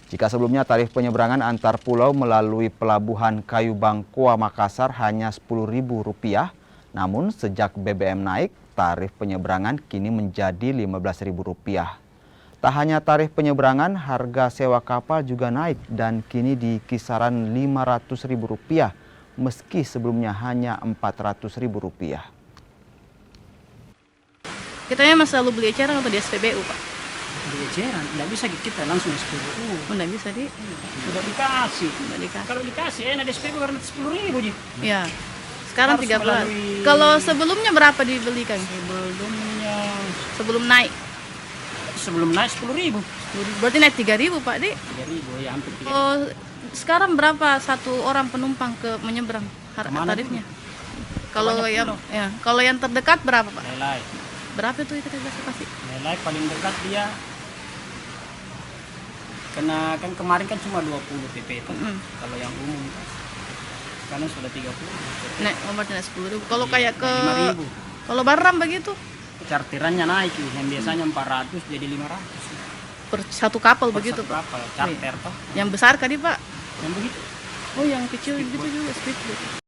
Jika sebelumnya tarif penyeberangan antar pulau melalui pelabuhan Kayu Bangkoa Makassar hanya Rp10.000, namun sejak BBM naik, tarif penyeberangan kini menjadi Rp15.000. Tak hanya tarif penyeberangan, harga sewa kapal juga naik dan kini di kisaran Rp500.000, meski sebelumnya hanya Rp400.000. Kitanya masih selalu beli eceran atau di SPBU, Pak? Beli eceran, tidak bisa kita langsung SPBU. Oh, nggak bisa, Di? Sudah dikasih. Nggak dikasih. Kalau dikasih enak di SPBU karena Rp10.000, Ji. Iya. Sekarang Harus 13. melalui- Kalau sebelumnya berapa dibeli, Kang? Sebelum naik? Sebelum naik Rp10.000. Berarti naik 3.000, Pak, Di? Rp3.000 ya, hampir 3.000. Oh, sekarang berapa satu orang penumpang ke menyeberang Kemana tarifnya? Kalau Banyak yang pulau. ya, kalau yang terdekat berapa, Pak? Lelai. Berapa itu kita bisa kasih? Lelai paling dekat dia. Karena kan kemarin kan cuma 20 PP itu. Kalau yang umum kan sekarang sudah 30. Nek, nomornya 10.000. Kalau Iya, kayak ke 5.000. kalau Baram begitu Charterannya naik, yang biasanya 400 jadi 500. per satu kapal Per begitu, satu Pak. kapal, charter toh. Yang besar kali, Pak? Yang begitu. Oh, yang kecil gitu juga speedboat.